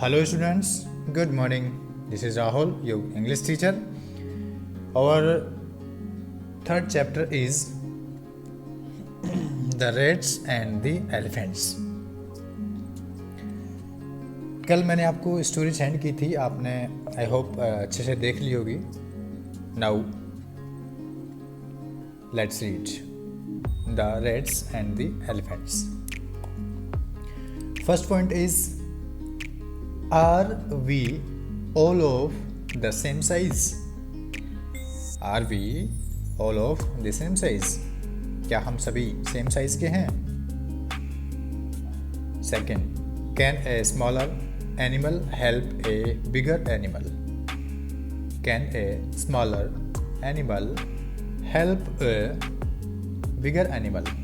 Hello students, good morning. This is Rahul, your English teacher. Our third chapter is the rats and the elephants. कल मैंने आपको story send की थी, आपने I hope अच्छे से देख ली होगी. Now let's read the rats and the elephants. First point is, are we all of the same size? Are we all of the same size? क्या हम सभी सेम साइज के हैं? Second, can a smaller animal help a bigger animal? Can a smaller animal help a bigger animal?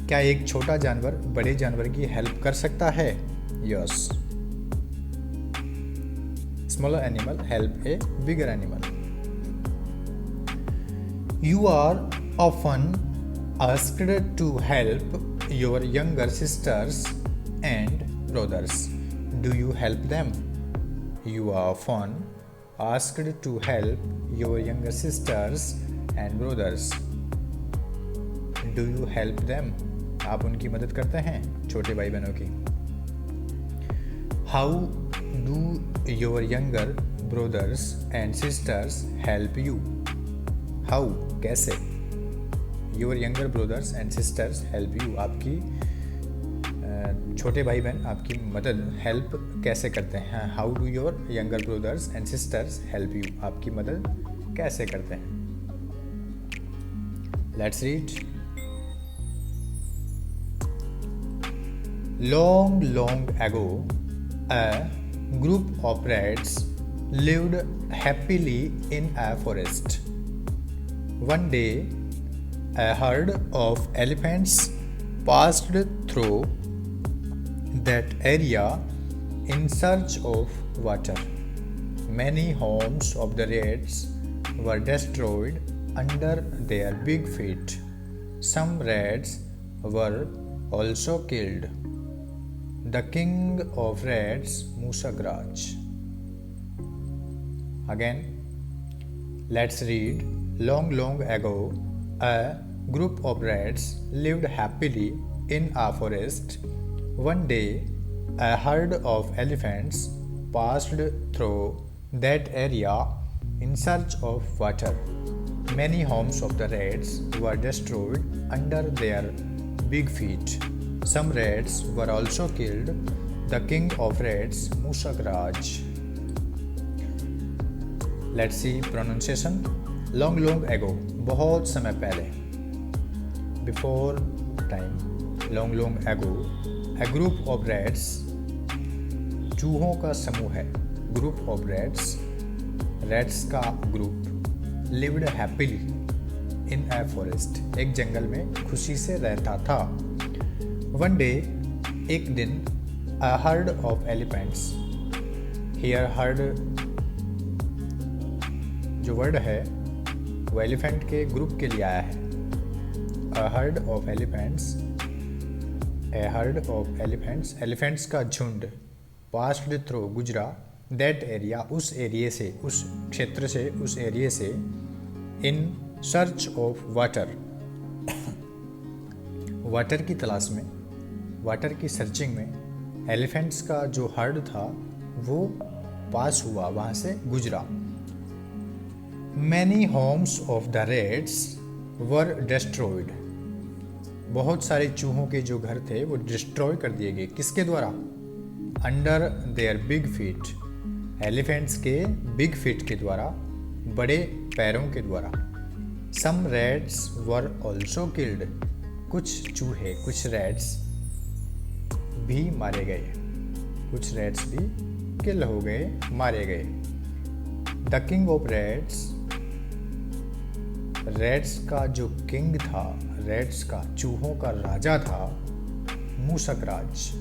क्या एक छोटा जानवर बड़े जानवर की हेल्प कर सकता है? Yes. Smaller animal help a bigger animal. You are often asked to help your younger sisters and brothers. Do you help them? You are often asked to help your younger sisters and brothers. Do you help them? आप उनकी मदद करते हैं, छोटे भाई बहनों की. How do your younger brothers and sisters help you? How? कैसे? Your younger brothers and sisters help you. आपकी छोटे भाई बहन आपकी मदद हेल्प कैसे करते हैं? How do your younger brothers and sisters help you? आपकी मदद कैसे करते हैं? Let's read. Long, long ago, a group of rats lived happily in a forest. One day, a herd of elephants passed through that area in search of water. Many homes of the rats were destroyed under their big feet. Some rats were also killed. The king of rats, Musagraj. Again, let's read. Long, long ago, a group of rats lived happily in a forest. One day, a herd of elephants passed through that area in search of water. Many homes of the rats were destroyed under their big feet. Some rats were also killed. The king of rats, Musagraj. Let's see pronunciation. Long, long ago, बहुत समय पहले. Before time. Long, long ago, a group of rats. चूहों का समूह है. Group of rats. Rats का group. Lived happily in a forest. एक जंगल में खुशी से रहता था. One day, एक दिन, a herd of elephants. Here herd जो वर्ड है वो एलिफेंट के ग्रुप के लिए आया है. A herd of elephants. A herd of elephants. Elephants का झुंड passed through गुजरा that area उस एरिए से, उस क्षेत्र से, उस एरिए से in search of water. Water की तलाश में, वाटर की सर्चिंग में एलिफेंट्स का जो हर्ड था वो पास हुआ, वहाँ से गुजरा. Many Holmes of the rates were destroyed. बहुत सारे चूहों के जो घर थे वो डिस्ट्रॉय कर दिए गए. किसके द्वारा? Under their big feet. Elephants के बिग फीट के द्वारा, बड़े पैरों के द्वारा. सम रेट्स वर ऑल्सो किल्ड. कुछ चूहे, कुछ रैट्स भी मारे गए. कुछ रैट्स भी किल हो गए, मारे गए. The king of rats. Rats का जो किंग था, रैट्स का, चूहों का राजा था, मूसकराज.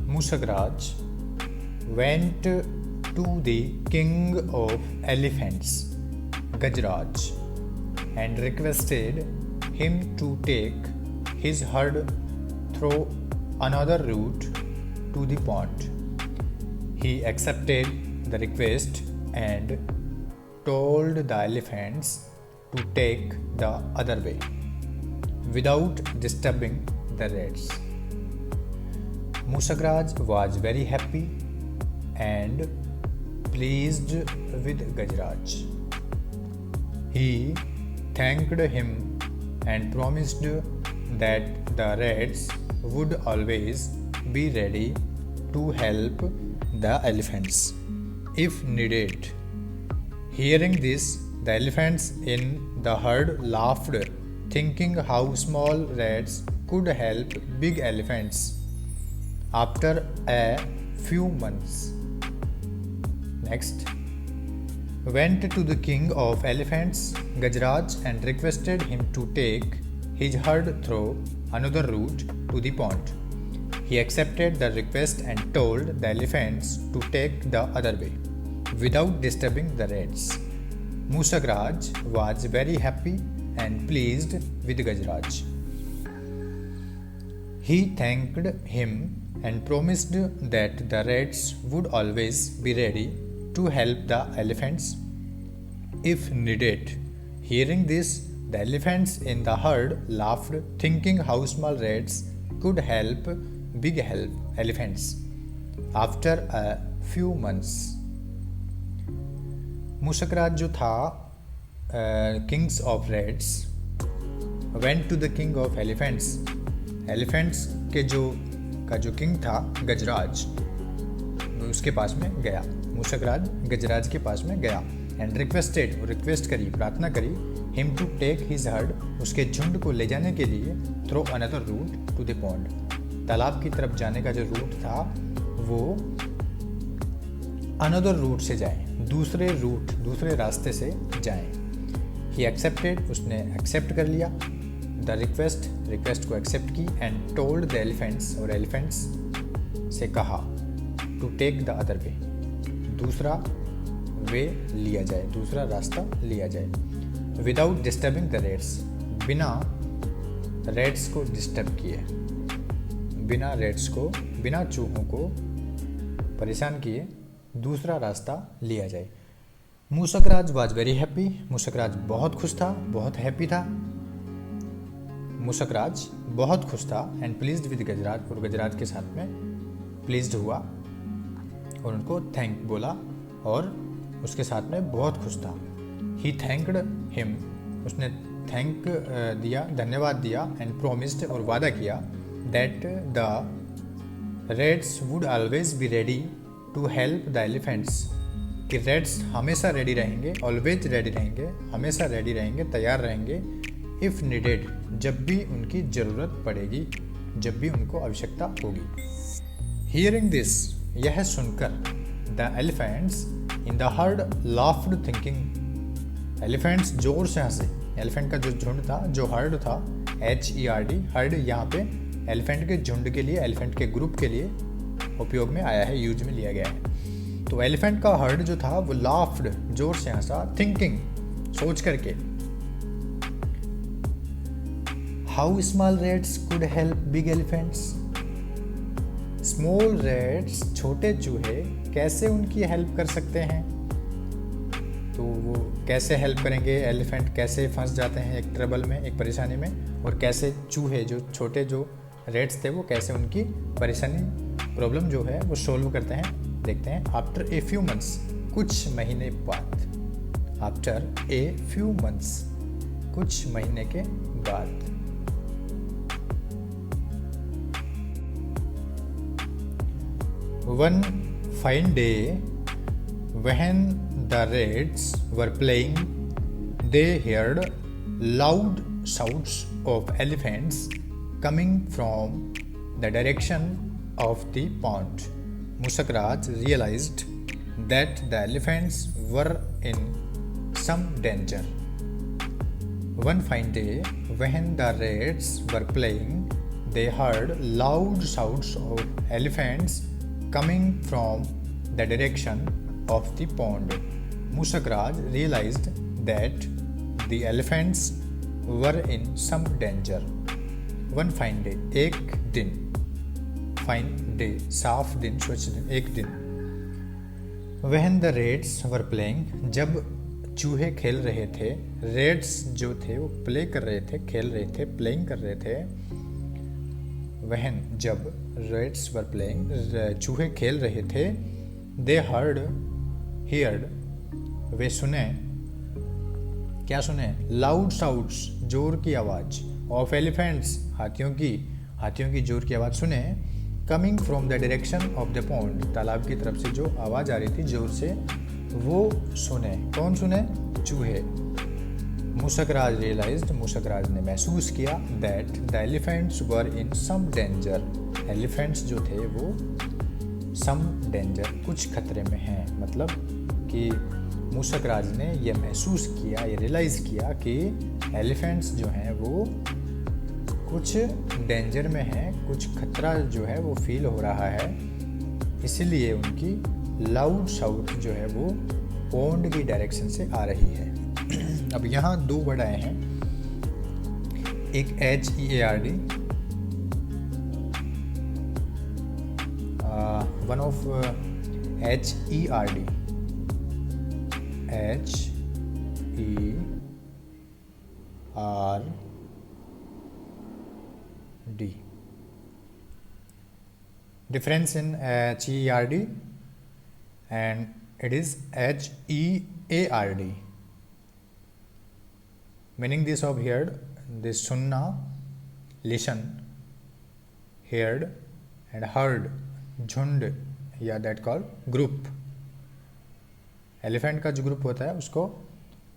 मूसकराज went to the king of elephants, Gajraj, and requested him to take his herd through another route to the pond. He accepted the request and told the elephants to take the other way without disturbing the rats. Musakraj was very happy and pleased with Gajraj. He thanked him and promised that the rats would always be ready to help the elephants if needed. Hearing this, the elephants in the herd laughed, thinking how small rats could help big elephants. After a few months, next, went to the king of elephants, Gajraj, and requested him to take his herd through another route to the pond. He accepted the request and told the elephants to take the other way without disturbing the rats. Musakraj was very happy and pleased with Gajraj. He thanked him and promised that the rats would always be ready to help the elephants if needed. Hearing this, the elephants in the herd laughed, thinking how small rats could help big elephants. After a few months, Musakraj जो था kings of rats went to the king of elephants. Elephants के जो king था गजराज, उसके पास में गया. मुसकराज गजराज के पास में गया एंड रिक्वेस्ट करी, प्रार्थना करी him to take his herd, उसके झुंड को ले जाने के लिए through another route to the pond, तालाब की तरफ जाने का जो रूट था वो अनदर रूट से जाए, दूसरे रास्ते से जाएं. ही एक्सेप्टेड, उसने एक्सेप्ट कर लिया द रिक्वेस्ट को एक्सेप्ट की एंड टोल्ड द एलिफेंट्स, और एलिफेंट्स से कहा to take the other way, दूसरा वे लिया जाए, दूसरा रास्ता लिया जाए. विदाउट डिस्टर्बिंग द रेट्स, बिना रेट्स को डिस्टर्ब किए, बिना चूहों को परेशान किए दूसरा रास्ता लिया जाए. मुसकराज वाज वेरी हैप्पी, मुसकराज बहुत खुश था, बहुत हैप्पी था. मुसकराज बहुत खुश था एंड प्लीज्ड विद गजराज, और गजराज के साथ में प्लीज्ड हुआ और उनको थैंक बोला और उसके साथ में बहुत खुश था. ही थैंक्ड हिम, उसने थैंक दिया, धन्यवाद दिया एंड प्रोमिस्ड, और वादा किया that the rats would always be ready to help the elephants, कि रेड्स हमेशा रेडी रहेंगे, ऑलवेज रेडी रहेंगे, हमेशा रेडी रहेंगे, तैयार रहेंगे, इफ़ नीडेड, जब भी उनकी ज़रूरत पड़ेगी, जब भी उनको आवश्यकता होगी. हियरिंग दिस, यह सुनकर the elephants in the heard laughed thinking, elephants जोर से हंसे. एलिफेंट का जो झुंड था, जो हर्ड था, HERD, हर्ड यहाँ पे एलिफेंट के झुंड के लिए, एलिफेंट के ग्रुप के लिए उपयोग में आया है, यूज में लिया गया है. तो एलिफेंट का हर्ड जो था वो लाफ्ड, जोर से हंसा, थिंकिंग, सोच करके, how small rates could help big elephants, small rates, छोटे चूहे कैसे उनकी हेल्प कर सकते हैं. तो वो कैसे हेल्प करेंगे, एलिफेंट कैसे फंस जाते हैं एक ट्रबल में, एक परेशानी में, और कैसे चूहे जो छोटे जो रेट्स थे वो कैसे उनकी परेशानी, प्रॉब्लम जो है वो सोल्व करते हैं, देखते हैं. आफ्टर ए फ्यू मंथ्स, कुछ महीने बाद, आफ्टर ए फ्यू मंथ्स, कुछ महीने के बाद. One fine day, when the rats were playing, they heard loud shouts of elephants coming from the direction of the pond. Musakraj realized that the elephants were in some danger. One fine day, when the rats were playing, they heard loud shouts of elephants coming from the direction of the pond. Musakraj realized that the elephants were in some danger. One fine day, एक दिन, fine day, साफ दिन, स्वच्छ दिन, एक दिन। When the Reds were playing, जब चूहे खेल रहे थे। रेड्स जो थे वो प्ले कर रहे थे, खेल रहे थे, प्लेइंग कर रहे थे। व्हेन, जब, रेड्स वर प्लेइंग, चूहे खेल रहे थे। दे हियर्ड, वे सुने, क्या सुने? लाउड साउंड्स, जोर की आवाज़। ऑफ एलिफेंट्स, हाथियों की जोर की आवाज़ सुने। Coming from the direction of the pond, तालाब की तरफ से जो आवाज़ आ रही थी जोर से, वो सुने। कौन सुने? चूहे। मूसकराज रियलाइज्ड, मूसकराज ने महसूस किया, that the elephants were in some danger, elephants जो थे वो सम डेंजर, कुछ खतरे में हैं। मतलब कि मूसकराज ने यह महसूस किया, ये रियलाइज़ किया कि एलिफेंट्स जो हैं वो कुछ डेंजर में हैं, कुछ खतरा जो है वो फील हो रहा है, इसलिए उनकी लाउड साउंड जो है वो पॉन्ड की डायरेक्शन से आ रही है। अब यहाँ दो वर्ड आए हैं, एक HEARD, one of HERD, HERD, difference in HERD and it is HEARD. Meaning this of heard, this sunna, listen, heard and heard, झुंड या that called group. एलिफेंट का जो ग्रुप होता है उसको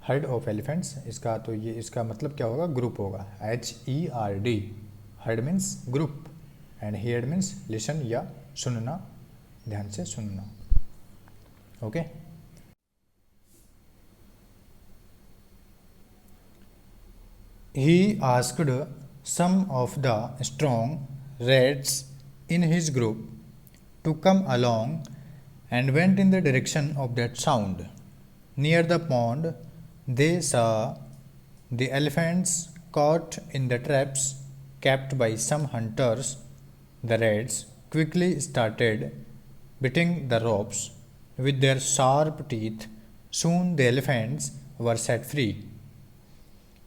हर्ड ऑफ एलिफेंट्स, इसका तो ये इसका मतलब क्या होगा? ग्रुप होगा। HERD, heard means group and heard means listen या सुनना, ध्यान से सुनना। Okay. He asked some of the strong rats in his group to come along and went in the direction of that sound. Near the pond, they saw the elephants caught in the traps kept by some hunters. The rats quickly started biting the ropes with their sharp teeth. Soon the elephants were set free.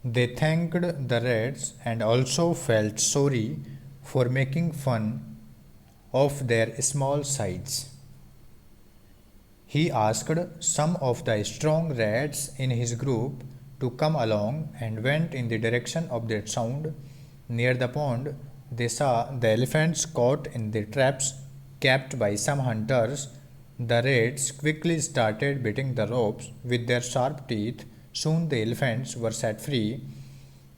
They thanked the rats and also felt sorry for making fun of their small size. He asked some of the strong rats in his group to come along and went in the direction of that sound. Near the pond, they saw the elephants caught in the traps kept by some hunters. The rats quickly started beating the ropes with their sharp teeth. Soon the elephants were set free.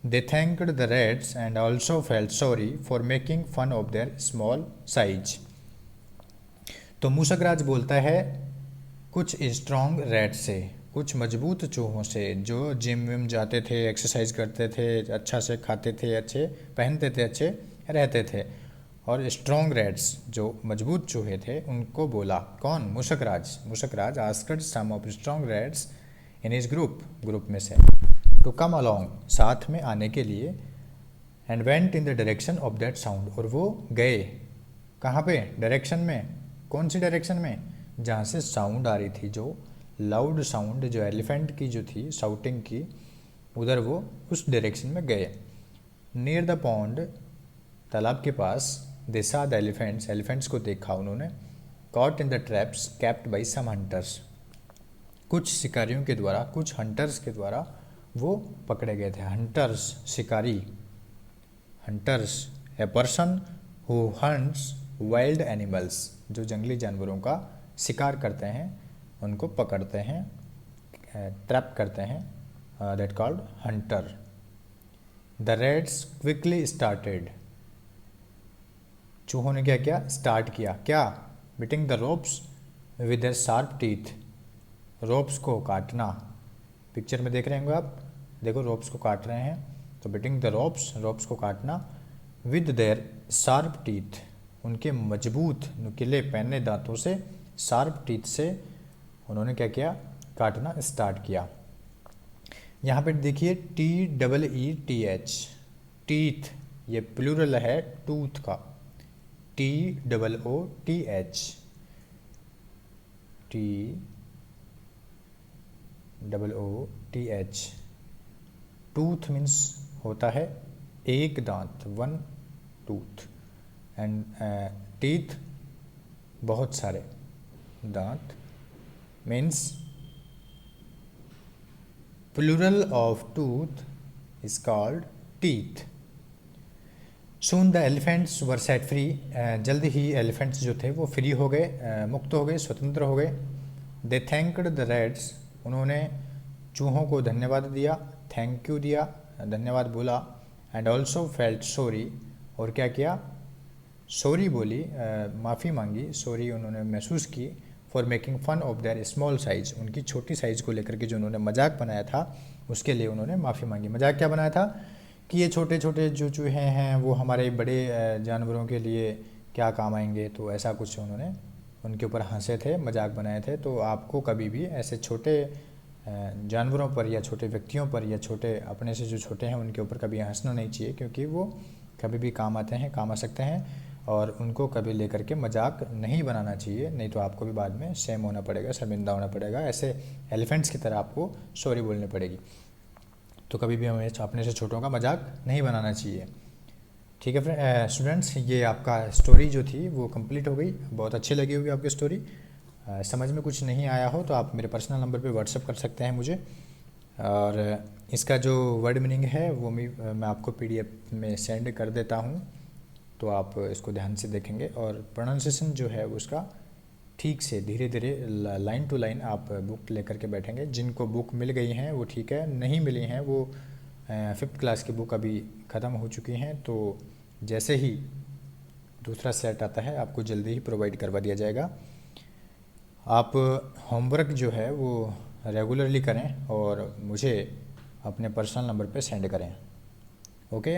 They thanked the rats and also felt sorry for making fun of their small size. तो मूसकराज बोलता है कुछ strong rat से, कुछ मजबूत चूहों से जो जिम विम जाते थे, एक्सरसाइज करते थे, अच्छा से खाते थे, अच्छे पहनते थे, अच्छे रहते थे, और स्ट्रॉन्ग रैट्स जो मजबूत चूहे थे उनको बोला। कौन? Mooskaraj asked some of strong rats in his group में से, टू कम अलॉन्ग, साथ में आने के लिए, and went in the direction of that sound, और वो गए कहाँ पे? डायरेक्शन में। कौन सी डायरेक्शन में? जहाँ से साउंड आ रही थी, जो लाउड साउंड जो एलिफेंट की जो थी, शाउटिंग की, उधर वो उस डायरेक्शन में गए। नियर द पॉन्ड, तालाब के पास, दे सा द एलिफेंट्स को देखा उन्होंने, caught in the traps kept by some hunters, कुछ शिकारियों के द्वारा, कुछ हंटर्स के द्वारा वो पकड़े गए थे। हंटर्स, शिकारी, hunters, a person who hunts wild animals, जो जंगली जानवरों का शिकार करते हैं, उनको पकड़ते हैं, ट्रैप करते हैं, that called Hunter. The Reds quickly started, चूहों ने क्या किया? स्टार्ट किया, क्या? Beating the ropes with their sharp teeth, ropes को काटना। पिक्चर में देख रहे होंगे आप, देखो रोप्स को काट रहे हैं, तो बिटिंग द रोप्स को काटना, विद देयर शार्प टीथ, उनके मजबूत नुकीले पहने दांतों से, शार्प टीथ से उन्होंने क्या किया? काटना स्टार्ट किया। यहाँ पर देखिए TEETH, टीथ, ये प्लूरल है टूथ का, TOOTH, TOOTH। टूथ मीन्स होता है एक दांत, वन टूथ, एंड टीथ बहुत सारे दांत, means plural of tooth is called teeth. Soon the elephants were set free, जल्द ही एलिफेंट्स जो थे वो फ्री हो गए, मुक्त हो गए, स्वतंत्र हो गए। दे थैंक्ड द रैट्स, उन्होंने चूहों को धन्यवाद दिया, थैंक यू दिया, धन्यवाद बोला। एंड ऑल्सो फेल्ट सॉरी, और क्या किया, सॉरी बोली, माफ़ी मांगी, सॉरी उन्होंने महसूस की। For making fun of their small size, उनकी छोटी साइज़ को लेकर के जो उन्होंने मजाक बनाया था उसके लिए उन्होंने माफ़ी मांगी। मजाक क्या बनाया था कि ये छोटे छोटे जो चूहे हैं वो हमारे बड़े जानवरों के लिए क्या काम आएंगे, तो ऐसा कुछ उन्होंने उनके ऊपर हंसे थे, मजाक बनाए थे। तो आपको कभी भी ऐसे छोटे जानवरों पर या छोटे व्यक्तियों पर या छोटे अपने से जो छोटे हैं उनके ऊपर कभी हंसना नहीं चाहिए, क्योंकि वो कभी भी काम आते हैं, काम आ सकते हैं, और उनको कभी लेकर के मजाक नहीं बनाना चाहिए, नहीं तो आपको भी बाद में शेम होना पड़ेगा, शर्मिंदा होना पड़ेगा। ऐसे एलिफेंट्स की तरह आपको सॉरी बोलनी पड़ेगी। तो कभी भी हमें अपने से छोटों का मजाक नहीं बनाना चाहिए। ठीक है स्टूडेंट्स, ये आपका स्टोरी जो थी वो कंप्लीट हो गई। बहुत अच्छी लगी होगी आपकी स्टोरी। समझ में कुछ नहीं आया हो तो आप मेरे पर्सनल नंबर पे व्हाट्सअप कर सकते हैं मुझे, और इसका जो वर्ड मीनिंग है वो मैं आपको PDF में सेंड कर देता हूँ, तो आप इसको ध्यान से देखेंगे। और प्रोनाउंसिएशन जो है उसका ठीक से धीरे धीरे लाइन टू लाइन आप बुक लेकर के बैठेंगे। जिनको बुक मिल गई हैं वो ठीक है, नहीं मिली हैं वो 5th क्लास की बुक अभी ख़त्म हो चुकी हैं, तो जैसे ही दूसरा सेट आता है आपको जल्दी ही प्रोवाइड करवा दिया जाएगा। आप होमवर्क जो है वो रेगुलरली करें और मुझे अपने पर्सनल नंबर पे सेंड करें। ओके।